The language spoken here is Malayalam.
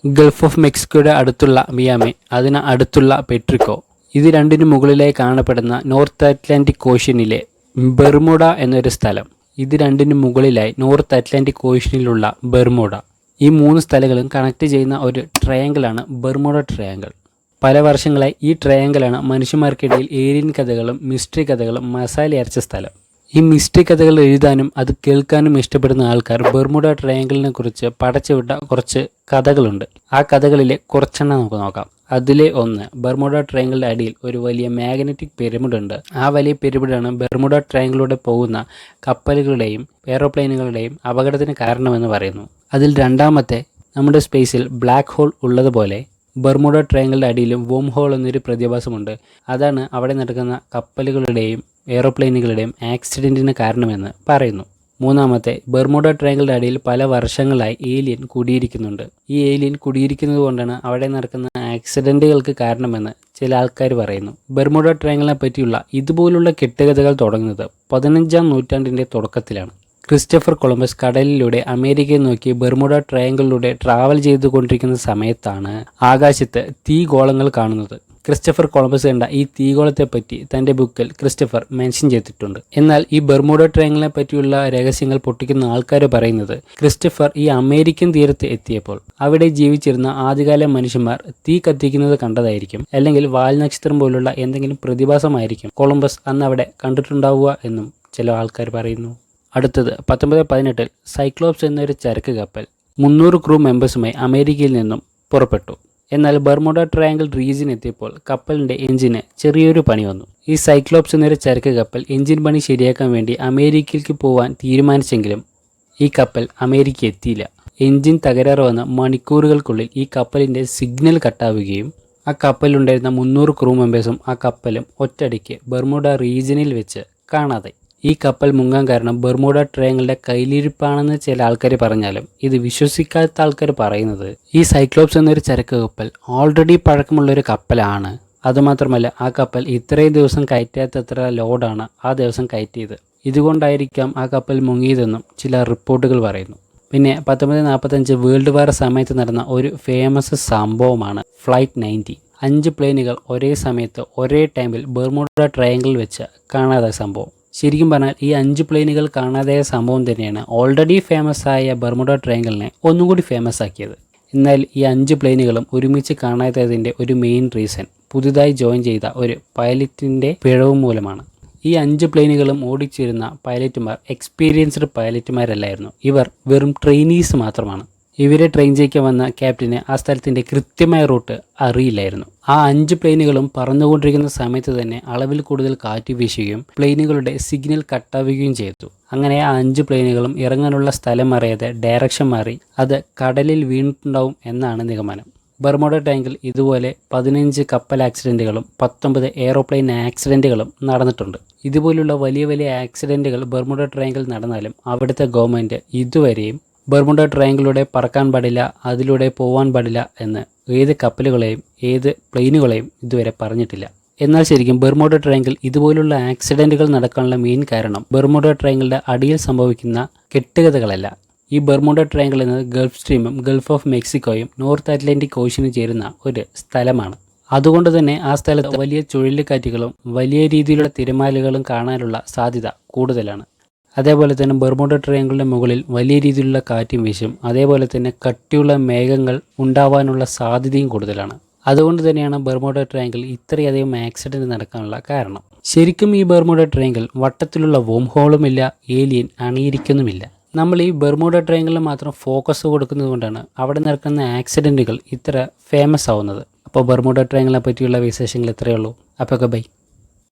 ഗൾഫ് ഓഫ് മെക്സിക്കോയുടെ അടുത്തുള്ള മിയാമി, അതിന് അടുത്തുള്ള പെട്രിക്കോ. ഇത് രണ്ടിനു മുകളിലായി കാണപ്പെടുന്ന നോർത്ത് അറ്റ്ലാന്റിക് ഓഷ്യനിലെ ബെർമുഡ എന്നൊരു സ്ഥലം. ഇത് രണ്ടിനു മുകളിലായി നോർത്ത് അറ്റ്ലാന്റിക് ഓഷ്യനിലുള്ള ബെർമുഡ. ഈ 3 സ്ഥലങ്ങളും കണക്ട് ചെയ്യുന്ന ഒരു ട്രയാങ്കിളാണ് ബെർമുഡ ട്രയാങ്കിൾ. പല വർഷങ്ങളായി ഈ ട്രയാങ്കിളാണ് മനുഷ്യന്മാർക്കിടയിൽ ഏലിയൻ കഥകളും മിസ്റ്ററി കഥകളും മസാല അരച്ച സ്ഥലം. ഈ മിസ്റ്ററി കഥകൾ എഴുതാനും അത് കേൾക്കാനും ഇഷ്ടപ്പെടുന്ന ആൾക്കാർ ബെർമുഡ ട്രയാങ്കിളിനെ കുറിച്ച് പടച്ചുവിട്ട കുറച്ച് കഥകളുണ്ട്. ആ കഥകളിലെ കുറച്ചെണ്ണം നമുക്ക് നോക്കാം. അതിലെ ഒന്ന്, ബെർമുഡ ട്രയാങ്കിളിന്റെ അടിയിൽ ഒരു വലിയ മാഗ്നറ്റിക് പിരമിഡ് ഉണ്ട്. ആ വലിയ പിരമിഡാണ് ബെർമുഡ ട്രയാങ്കിളിലൂടെ പോകുന്ന കപ്പലുകളുടെയും എയ്റോപ്ലെയിനുകളുടെയും അപകടത്തിന് കാരണമെന്ന് പറയുന്നു. അതിൽ രണ്ടാമത്തെ, നമ്മുടെ സ്പേസിൽ ബ്ലാക്ക് ഹോൾ ഉള്ളതുപോലെ ബെർമുഡ ട്രയാങ്കിളിന്റെ അടിയിലും വോം ഹോൾ എന്നൊരു പ്രതിഭാസമുണ്ട്. അതാണ് അവിടെ നടക്കുന്ന കപ്പലുകളുടെയും എയ്റോപ്ലെയിനുകളുടെയും ആക്സിഡന്റിന് കാരണമെന്ന് പറയുന്നു. മൂന്നാമത്തെ, ബെർമുഡ ട്രയാങ്കിളിന്റെ അടിയിൽ പല വർഷങ്ങളായി ഏലിയൻ കുടിയിരിക്കുന്നുണ്ട്. ഈ ഏലിയൻ കുടിയിരിക്കുന്നത് കൊണ്ടാണ് അവിടെ നടക്കുന്ന ആക്സിഡന്റുകൾക്ക് കാരണമെന്ന് ചില ആൾക്കാർ പറയുന്നു. ബെർമുഡ ട്രയാങ്കിളിനെ പറ്റിയുള്ള ഇതുപോലുള്ള കെട്ടുകഥകൾ തുടങ്ങുന്നത് 15-ാം നൂറ്റാണ്ടിന്റെ തുടക്കത്തിലാണ്. ക്രിസ്റ്റഫർ കൊളംബസ് കടലിലൂടെ അമേരിക്കയെ നോക്കി ബെർമുഡ ട്രയാങ്കിളിലൂടെ ട്രാവൽ ചെയ്തുകൊണ്ടിരിക്കുന്ന സമയത്താണ് ആകാശത്ത് തീഗോളങ്ങൾ കാണുന്നത്. ക്രിസ്റ്റഫർ കൊളംബസ് കണ്ട ഈ തീഗോളത്തെപ്പറ്റി തൻ്റെ ബുക്കിൽ ക്രിസ്റ്റഫർ മെൻഷൻ ചെയ്തിട്ടുണ്ട്. എന്നാൽ ഈ ബെർമുഡ ട്രയാങ്കിളിനെ പറ്റിയുള്ള രഹസ്യങ്ങൾ പൊട്ടിക്കുന്ന ആൾക്കാർ പറയുന്നത് ക്രിസ്റ്റഫർ ഈ അമേരിക്കൻ തീരത്ത് എത്തിയപ്പോൾ അവിടെ ജീവിച്ചിരുന്ന ആദ്യകാല മനുഷ്യന്മാർ തീ കത്തിക്കുന്നത് കണ്ടതായിരിക്കും, അല്ലെങ്കിൽ വാൽനക്ഷത്രം പോലുള്ള എന്തെങ്കിലും പ്രതിഭാസമായിരിക്കും കൊളംബസ് അന്ന് അവിടെ കണ്ടിട്ടുണ്ടാവുക എന്നും ചില ആൾക്കാർ പറയുന്നു. അടുത്തത് 1918 സൈക്ലോപ്സ് എന്നൊരു ചരക്ക് കപ്പൽ 300 ക്രൂ മെമ്പേഴ്സുമായി അമേരിക്കയിൽ നിന്നും പുറപ്പെട്ടു. എന്നാൽ ബെർമുഡ ട്രയാങ്കിൾ റീജിയൻ എത്തിയപ്പോൾ കപ്പലിൻ്റെ എഞ്ചിന് ചെറിയൊരു പണി വന്നു. ഈ സൈക്ലോപ്സ് എന്നൊരു ചരക്ക് കപ്പൽ എഞ്ചിൻ പണി ശരിയാക്കാൻ വേണ്ടി അമേരിക്കയിലേക്ക് പോകാൻ തീരുമാനിച്ചെങ്കിലും ഈ കപ്പൽ അമേരിക്ക എത്തിയില്ല. എഞ്ചിൻ തകരാറ് വന്ന മണിക്കൂറുകൾക്കുള്ളിൽ ഈ കപ്പലിൻ്റെ സിഗ്നൽ കട്ടാവുകയും ആ കപ്പലിലുണ്ടായിരുന്ന 300 ക്രൂ മെമ്പേഴ്സും ആ കപ്പലും ഒറ്റയടിക്ക് ബെർമുഡ റീജിയനിൽ വെച്ച് കാണാതായി. ഈ കപ്പൽ മുങ്ങാൻ കാരണം ബെർമുഡ ട്രയാങ്കിളിന്റെ കയ്യിലിരിപ്പാണെന്ന് ചില ആൾക്കാർ പറഞ്ഞാലും ഇത് വിശ്വസിക്കാത്ത ആൾക്കാർ പറയുന്നത് ഈ സൈക്ലോപ്സ് എന്നൊരു ചരക്ക് കപ്പൽ ഓൾറെഡി പഴക്കമുള്ളൊരു കപ്പലാണ്. അതുമാത്രമല്ല, ആ കപ്പൽ ഇത്രയും ദിവസം കയറ്റാത്തത്ര ലോഡാണ് ആ ദിവസം കയറ്റിയത്. ഇതുകൊണ്ടായിരിക്കാം ആ കപ്പൽ മുങ്ങിയതെന്നും ചില റിപ്പോർട്ടുകൾ പറയുന്നു. പിന്നെ 1945 വേൾഡ് വാർ സമയത്ത് നടന്ന ഒരു ഫേമസ് സംഭവമാണ് ഫ്ലൈറ്റ് 90. 5 പ്ലെയിനുകൾ ഒരേ സമയത്ത് ഒരേ ടൈമിൽ ബെർമുഡ ട്രയാങ്കിളിൽ വെച്ച് കാണാതായ സംഭവം. ശരിക്കും പറഞ്ഞാൽ ഈ 5 പ്ലെയിനുകൾ കാണാതായ സംഭവം തന്നെയാണ് ഓൾറെഡി ഫേമസ് ആയ ബെർമുഡ ട്രയാങ്കിളിനെ ഒന്നും കൂടി ഫേമസ് ആക്കിയത്. എന്നാൽ ഈ 5 പ്ലെയിനുകളും ഒരുമിച്ച് കാണാതായതിൻ്റെ ഒരു മെയിൻ റീസൺ പുതുതായി ജോയിൻ ചെയ്ത ഒരു പൈലറ്റിൻ്റെ പിഴവ് മൂലമാണ്. ഈ 5 പ്ലെയിനുകളും ഓടിച്ചിരുന്ന പൈലറ്റുമാർ എക്സ്പീരിയൻസ്ഡ് പൈലറ്റുമാരല്ലായിരുന്നു. ഇവർ വെറും ട്രെയിനീസ് മാത്രമാണ്. ഇവരെ ട്രെയിൻ ചെയ്യിക്കാൻ വന്ന ക്യാപ്റ്റന് ആ സ്ഥലത്തിൻ്റെ കൃത്യമായ റൂട്ട് അറിയില്ലായിരുന്നു. ആ 5 പ്ലെയിനുകളും പറന്നുകൊണ്ടിരിക്കുന്ന സമയത്ത് തന്നെ അളവിൽ കൂടുതൽ കാറ്റ് വീശുകയും പ്ലെയിനുകളുടെ സിഗ്നൽ കട്ടാവുകയും ചെയ്തു. അങ്ങനെ ആ 5 പ്ലെയിനുകളും ഇറങ്ങാനുള്ള സ്ഥലം അറിയാതെ ഡയറക്ഷൻ മാറി അത് കടലിൽ വീണിട്ടുണ്ടാവും എന്നാണ് നിഗമനം. ബെർമുഡ ട്രയാങ്കിൾ ഇതുപോലെ 15 കപ്പൽ ആക്സിഡൻറ്റുകളും 19 എയ്റോപ്ലെയിൻ ആക്സിഡൻറ്റുകളും നടന്നിട്ടുണ്ട്. ഇതുപോലുള്ള വലിയ വലിയ ആക്സിഡൻറ്റുകൾ ബെർമുഡ ട്രയാങ്കിൾ നടന്നാലും അവിടുത്തെ ഗവൺമെൻറ് ഇതുവരെയും ബെർമുഡ ട്രയാങ്കിളിലൂടെ പറക്കാൻ പാടില്ല, അതിലൂടെ പോകാൻ പാടില്ല എന്ന് ഏത് കപ്പലുകളെയും ഏത് പ്ലെയിനുകളെയും ഇതുവരെ പറഞ്ഞിട്ടില്ല. എന്നാൽ ശരിക്കും ബെർമുഡ ട്രയാങ്കിൾ ഇതുപോലുള്ള ആക്സിഡൻറ്റുകൾ നടക്കാനുള്ള മെയിൻ കാരണം ബെർമുഡ ട്രയാങ്കിളിൻ്റെ അടിയിൽ സംഭവിക്കുന്ന കെട്ടുകഥകളല്ല. ഈ ബെർമുഡ ട്രയാങ്കിൾ എന്നത് ഗൾഫ് സ്ട്രീമും ഗൾഫ് ഓഫ് മെക്സിക്കോയും നോർത്ത് അറ്റ്ലാന്റിക് ഓഷ്യനും ചേരുന്ന ഒരു സ്ഥലമാണ്. അതുകൊണ്ട് തന്നെ ആ സ്ഥലത്ത് വലിയ ചുഴലിക്കാറ്റുകളും വലിയ രീതിയിലുള്ള തിരമാലകളും കാണാനുള്ള സാധ്യത കൂടുതലാണ്. അതേപോലെ തന്നെ ബെർമുഡ ട്രയാങ്കിളിൻ്റെ മുകളിൽ വലിയ രീതിയിലുള്ള കാറ്റും വീശും. അതേപോലെ തന്നെ കട്ടിയുള്ള മേഘങ്ങൾ ഉണ്ടാവാനുള്ള സാധ്യതയും കൂടുതലാണ്. അതുകൊണ്ട് തന്നെയാണ് ബെർമുഡ ട്രയാങ്കിൾ ഇത്രയധികം ആക്സിഡൻറ്റ് നടക്കാനുള്ള കാരണം. ശരിക്കും ഈ ബെർമുഡ ട്രയാങ്കിൾ വട്ടത്തിലുള്ള വോം ഹോളുമില്ല, ഏലിയൻ അണിയിരിക്കുന്നുമില്ല. നമ്മൾ ഈ ബെർമുഡ ട്രയാങ്കിളിൽ മാത്രം ഫോക്കസ് കൊടുക്കുന്നത് കൊണ്ടാണ് അവിടെ നടക്കുന്ന ആക്സിഡൻറ്റുകൾ ഇത്ര ഫേമസ് ആവുന്നത്. അപ്പോൾ ബെർമുഡ ട്രയാങ്കിളിനെ പറ്റിയുള്ള വിശേഷങ്ങൾ ഇത്രയേ ഉള്ളൂ. അപ്പോൾ ബൈ.